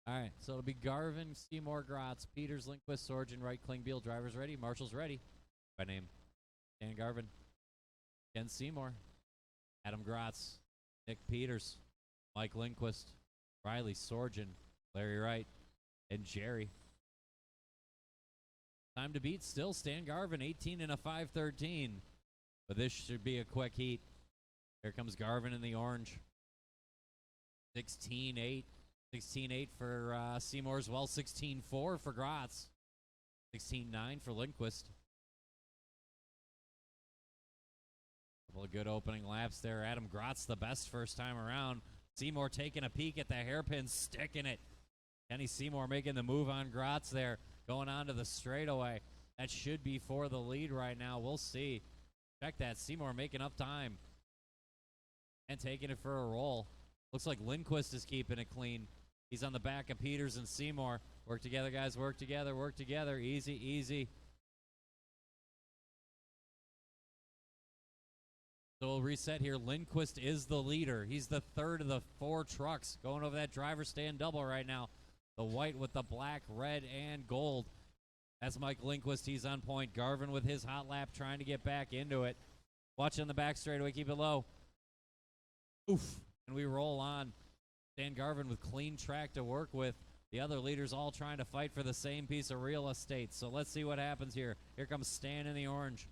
All right, so it'll be Garvin, Seymour, Gratz, Peters, Lindquist, Sorgen, Wright, Klingbel. Drivers ready. Marshall's ready. By name. Dan Garvin. Ken Seymour. Adam Gratz. Nick Peters. Mike Lindquist. Riley Sorgen. Larry Wright. And Jerry. Time to beat still Stan Garvin, 18 and a 5:13. But this should be a quick heat. Here comes Garvin in the orange. 16-8. 16-8 for Seymour as well. 16-4 for Gratz. 16-9 for Lindquist. Couple of good opening laps there. Adam Gratz the best first time around. Seymour taking a peek at the hairpin, sticking it. Kenny Seymour making the move on Gratz there. Going on to the straightaway. That should be for the lead right now. We'll see. Check that. Seymour making up time. And taking it for a roll. Looks like Lindquist is keeping it clean. He's on the back of Peters and Seymour. Work together, guys. Work together. Work together. Easy, easy. So we'll reset here. Lindquist is the leader. He's the third of the four trucks going over that driver stand double right now. The white with the black, red, and gold. That's Mike Lindquist. He's on point. Garvin with his hot lap trying to get back into it. Watching the back straightaway. Keep it low. Oof. And we roll on. Stan Garvin with clean track to work with. The other leaders all trying to fight for the same piece of real estate. So let's see what happens here. Here comes Stan in the orange.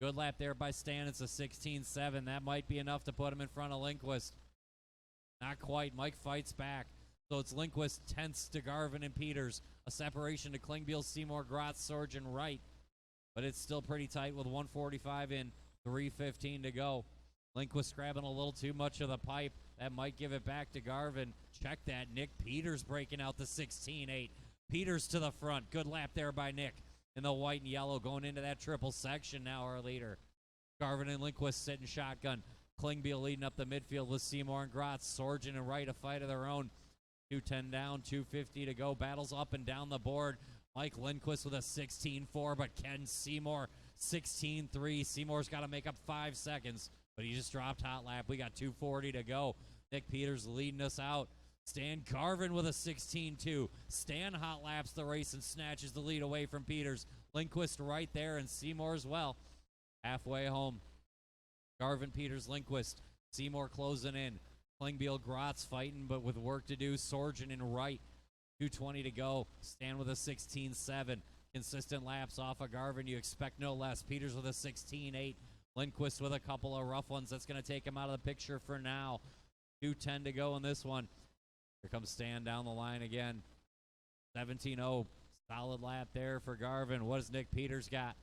Good lap there by Stan. It's a 16-7. That might be enough to put him in front of Lindquist. Not quite. Mike fights back. So it's Lindquist, tenths to Garvin and Peters. A separation to Klingbel, Seymour, Gratz, Sorgen, Wright. But it's still pretty tight with 1:45 in, 3:15 to go. Lindquist grabbing a little too much of the pipe. That might give it back to Garvin. Check that. Nick Peters breaking out the 16-8. Peters to the front. Good lap there by Nick. In the white and yellow going into that triple section now, our leader. Garvin and Lindquist sitting shotgun. Klingbel leading up the midfield with Seymour and Gratz. Sorgen and Wright a fight of their own. 2:10 down, 2:50 to go. Battles up and down the board. Mike Lindquist with a 16-4, but Ken Seymour 16-3. Seymour's got to make up 5 seconds, but he just dropped hot lap. We got 2:40 to go. Nick Peters leading us out. Stan Garvin with a 16-2. Stan hot laps the race and snatches the lead away from Peters. Lindquist right there, and Seymour as well. Halfway home. Garvin, Peters, Lindquist. Seymour closing in. Klingbel, Gratz fighting, but with work to do. Sorgen and Wright. 2:20 to go. Stan with a 16-7. Consistent laps off of Garvin. You expect no less. Peters with a 16-8. Lindquist with a couple of rough ones. That's going to take him out of the picture for now. 2:10 to go in this one. Here comes Stan down the line again. 17-0. Solid lap there for Garvin. What has Nick Peters got?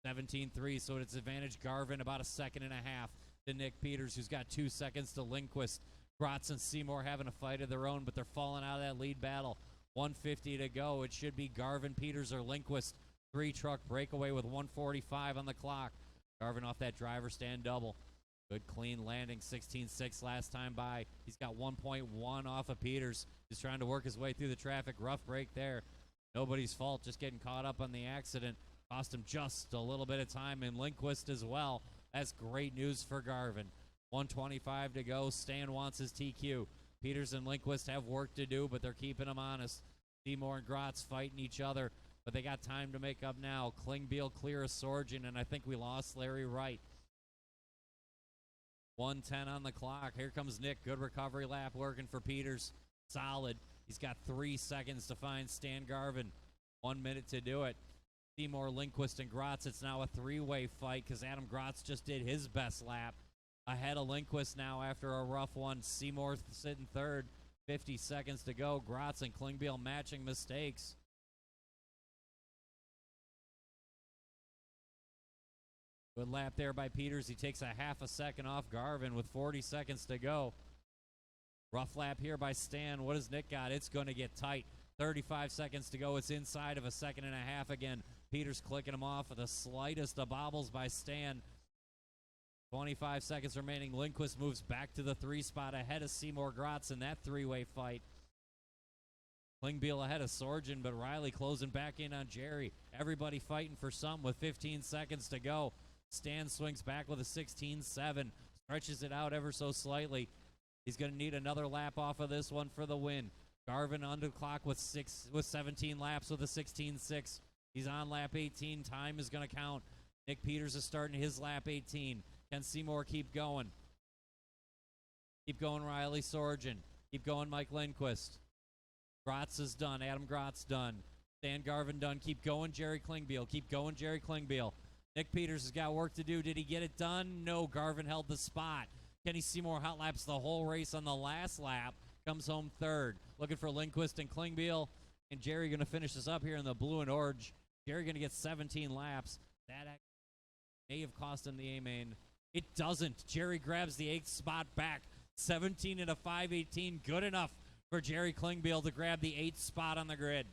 17-3, so it's advantage Garvin about a second and a half to Nick Peters, who's got 2 seconds to Lindquist. Gratz and Seymour having a fight of their own, but they're falling out of that lead battle. 1:50 to go. It should be Garvin, Peters, or Lindquist. 3-truck breakaway with 1:45 on the clock. Garvin off that driver stand double. Good clean landing, 16-6 last time by. He's got 1.1 off of Peters. He's trying to work his way through the traffic. Rough break there. Nobody's fault, just getting caught up on the accident. Cost him just a little bit of time, and Lindquist as well. That's great news for Garvin. 1:25 to go. Stan wants his TQ. Peters and Lindquist have work to do, but they're keeping him honest. Seymour and Gratz fighting each other, but they got time to make up now. Klingbel clear of Sorgen, and I think we lost Larry Wright. 1:10 on the clock. Here comes Nick. Good recovery lap working for Peters. Solid. He's got 3 seconds to find Stan Garvin. 1 minute to do it. Seymour, Lindquist, and Gratz. It's now a 3-way fight because Adam Gratz just did his best lap. Ahead of Lindquist now after a rough one. Seymour sitting third. 50 seconds to go. Gratz and Klingbel matching mistakes. Good lap there by Peters. He takes a half a second off Garvin with 40 seconds to go. Rough lap here by Stan. What has Nick got? It's going to get tight. 35 seconds to go. It's inside of a second and a half again. Peters clicking him off with the slightest of bobbles by Stan. 25 seconds remaining. Lindquist moves back to the 3 spot ahead of Seymour Gratz in that 3-way fight. Klingbel ahead of Sorgen, but Riley closing back in on Jerry. Everybody fighting for some with 15 seconds to go. Stan swings back with a 16-7. Stretches it out ever so slightly. He's going to need another lap off of this one for the win. Garvin under the clock with 17 laps with a 16.6. He's on lap 18. Time is going to count. Nick Peters is starting his lap 18. Can Seymour keep going? Keep going, Riley Sorgen. Keep going, Mike Lindquist. Gratz is done. Adam Gratz done. Stan Garvin done. Keep going, Jerry Klingbel. Keep going, Jerry Klingbel. Nick Peters has got work to do. Did he get it done? No. Garvin held the spot. Kenny Seymour hot laps the whole race on the last lap. Comes home third. Looking for Lindquist and Klingbel. And Jerry going to finish this up here in the blue and orange. Jerry going to get 17 laps. That may have cost him the A-main. It doesn't. Jerry grabs the 8th spot back. 17 and a 5.18. Good enough for Jerry Klingbel to grab the 8th spot on the grid.